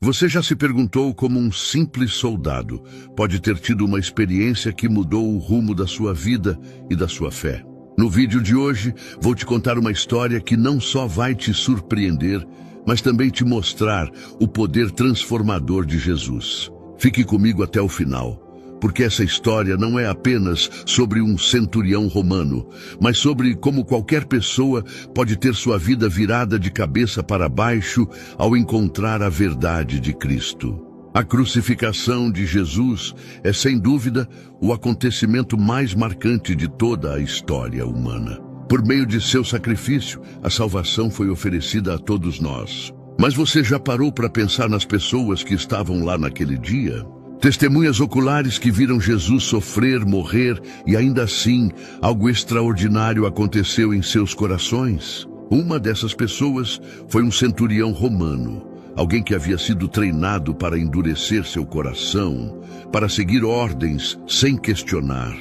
Você já se perguntou como um simples soldado pode ter tido uma experiência que mudou o rumo da sua vida e da sua fé? No vídeo de hoje, vou te contar uma história que não só vai te surpreender, mas também te mostrar o poder transformador de Jesus. Fique comigo até o final, porque essa história não é apenas sobre um centurião romano, mas sobre como qualquer pessoa pode ter sua vida virada de cabeça para baixo ao encontrar a verdade de Cristo. A crucificação de Jesus é, sem dúvida, o acontecimento mais marcante de toda a história humana. Por meio de seu sacrifício, a salvação foi oferecida a todos nós. Mas você já parou para pensar nas pessoas que estavam lá naquele dia? Testemunhas oculares que viram Jesus sofrer, morrer e ainda assim algo extraordinário aconteceu em seus corações. Uma dessas pessoas foi um centurião romano, alguém que havia sido treinado para endurecer seu coração, para seguir ordens sem questionar,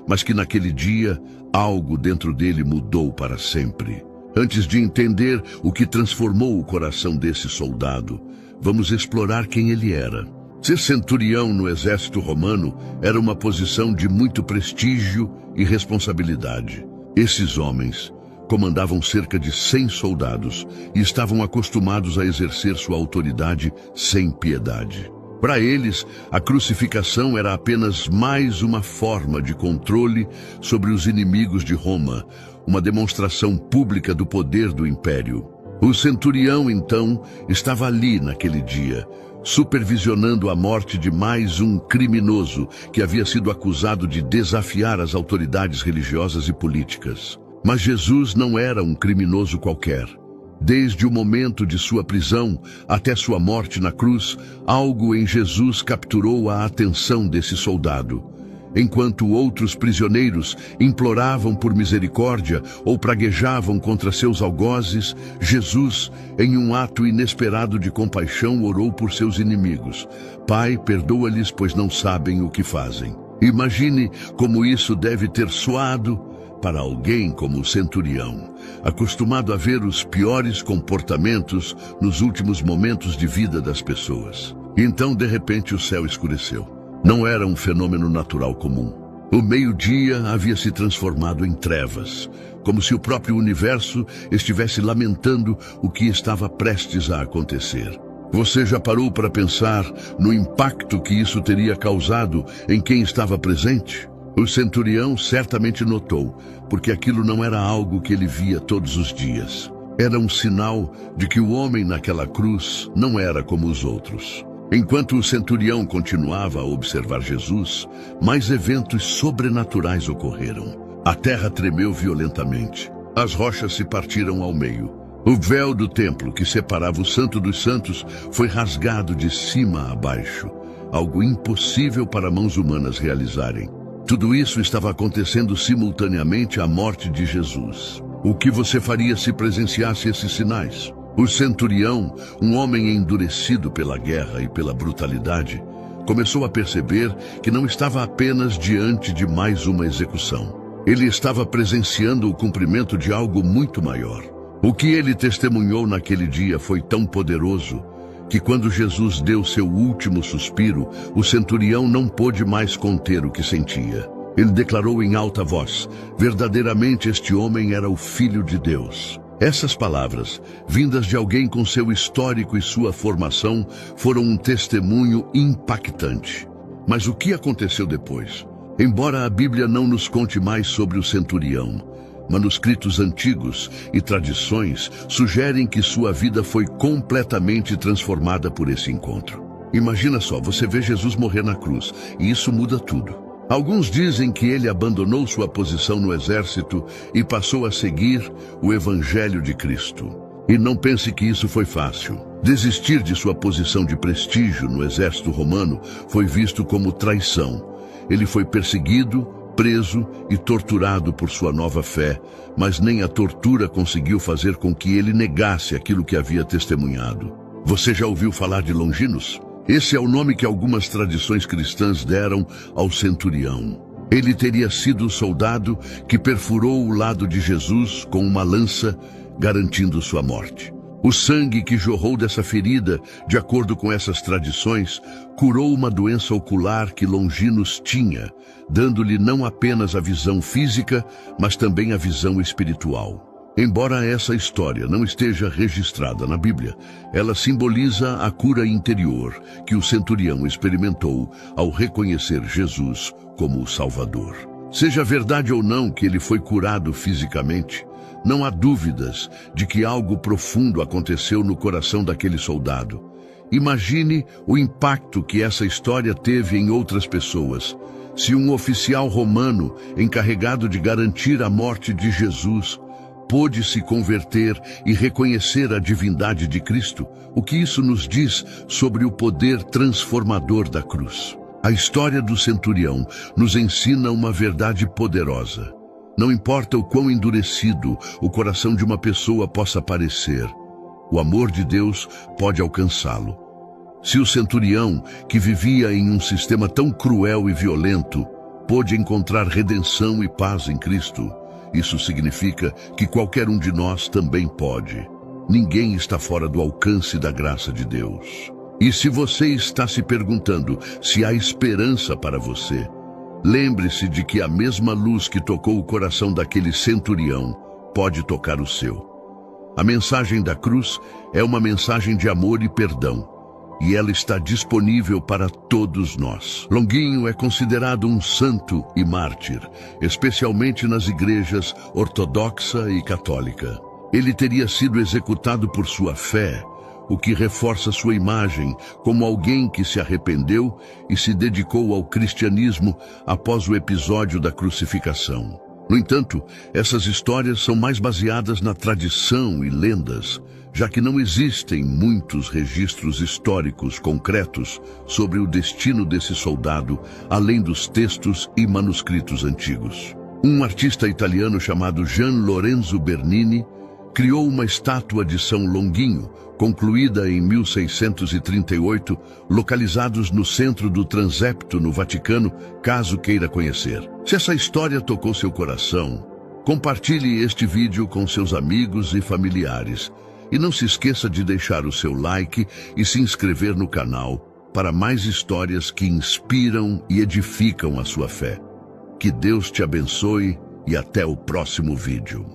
mas que naquele dia algo dentro dele mudou para sempre. Antes de entender o que transformou o coração desse soldado, vamos explorar quem ele era. Ser centurião no exército romano era uma posição de muito prestígio e responsabilidade. Esses homens comandavam cerca de 100 soldados e estavam acostumados a exercer sua autoridade sem piedade. Para eles, a crucificação era apenas mais uma forma de controle sobre os inimigos de Roma, uma demonstração pública do poder do império. O centurião, então, estava ali naquele dia, supervisionando a morte de mais um criminoso que havia sido acusado de desafiar as autoridades religiosas e políticas. Mas Jesus não era um criminoso qualquer. Desde o momento de sua prisão até sua morte na cruz, algo em Jesus capturou a atenção desse soldado. Enquanto outros prisioneiros imploravam por misericórdia ou praguejavam contra seus algozes, Jesus, em um ato inesperado de compaixão, orou por seus inimigos. Pai, perdoa-lhes, pois não sabem o que fazem. Imagine como isso deve ter soado para alguém como o centurião, acostumado a ver os piores comportamentos nos últimos momentos de vida das pessoas. Então, de repente, o céu escureceu. Não era um fenômeno natural comum. O meio-dia havia se transformado em trevas, como se o próprio universo estivesse lamentando o que estava prestes a acontecer. Você já parou para pensar no impacto que isso teria causado em quem estava presente? O centurião certamente notou, porque aquilo não era algo que ele via todos os dias. Era um sinal de que o homem naquela cruz não era como os outros. Enquanto o centurião continuava a observar Jesus, mais eventos sobrenaturais ocorreram. A terra tremeu violentamente. As rochas se partiram ao meio. O véu do templo que separava o Santo dos Santos foi rasgado de cima a baixo, algo impossível para mãos humanas realizarem. Tudo isso estava acontecendo simultaneamente à morte de Jesus. O que você faria se presenciasse esses sinais? O centurião, um homem endurecido pela guerra e pela brutalidade, começou a perceber que não estava apenas diante de mais uma execução. Ele estava presenciando o cumprimento de algo muito maior. O que ele testemunhou naquele dia foi tão poderoso que quando Jesus deu seu último suspiro, o centurião não pôde mais conter o que sentia. Ele declarou em alta voz: verdadeiramente este homem era o Filho de Deus. Essas palavras, vindas de alguém com seu histórico e sua formação, foram um testemunho impactante. Mas o que aconteceu depois? Embora a Bíblia não nos conte mais sobre o centurião, manuscritos antigos e tradições sugerem que sua vida foi completamente transformada por esse encontro. Imagina só, você vê Jesus morrer na cruz, e isso muda tudo. Alguns dizem que ele abandonou sua posição no exército e passou a seguir o Evangelho de Cristo. E não pense que isso foi fácil. Desistir de sua posição de prestígio no exército romano foi visto como traição. Ele foi perseguido, preso e torturado por sua nova fé, mas nem a tortura conseguiu fazer com que ele negasse aquilo que havia testemunhado. Você já ouviu falar de Longinos? Esse é o nome que algumas tradições cristãs deram ao centurião. Ele teria sido o soldado que perfurou o lado de Jesus com uma lança, garantindo sua morte. O sangue que jorrou dessa ferida, de acordo com essas tradições, curou uma doença ocular que Longinos tinha, dando-lhe não apenas a visão física, mas também a visão espiritual. Embora essa história não esteja registrada na Bíblia, ela simboliza a cura interior que o centurião experimentou ao reconhecer Jesus como o Salvador. Seja verdade ou não que ele foi curado fisicamente, não há dúvidas de que algo profundo aconteceu no coração daquele soldado. Imagine o impacto que essa história teve em outras pessoas. Se um oficial romano encarregado de garantir a morte de Jesus pôde se converter e reconhecer a divindade de Cristo, o que isso nos diz sobre o poder transformador da cruz? A história do centurião nos ensina uma verdade poderosa. Não importa o quão endurecido o coração de uma pessoa possa parecer, o amor de Deus pode alcançá-lo. Se o centurião, que vivia em um sistema tão cruel e violento, pôde encontrar redenção e paz em Cristo, isso significa que qualquer um de nós também pode. Ninguém está fora do alcance da graça de Deus. E se você está se perguntando se há esperança para você, lembre-se de que a mesma luz que tocou o coração daquele centurião pode tocar o seu. A mensagem da cruz é uma mensagem de amor e perdão, e ela está disponível para todos nós. Longuinho é considerado um santo e mártir, especialmente nas igrejas ortodoxa e católica. Ele teria sido executado por sua fé, o que reforça sua imagem como alguém que se arrependeu e se dedicou ao cristianismo após o episódio da crucificação. No entanto, essas histórias são mais baseadas na tradição e lendas, já que não existem muitos registros históricos concretos sobre o destino desse soldado, além dos textos e manuscritos antigos. Um artista italiano chamado Gian Lorenzo Bernini criou uma estátua de São Longuinho, concluída em 1638, localizados no centro do transepto no Vaticano, caso queira conhecer. Se essa história tocou seu coração, compartilhe este vídeo com seus amigos e familiares. E não se esqueça de deixar o seu like e se inscrever no canal para mais histórias que inspiram e edificam a sua fé. Que Deus te abençoe e até o próximo vídeo.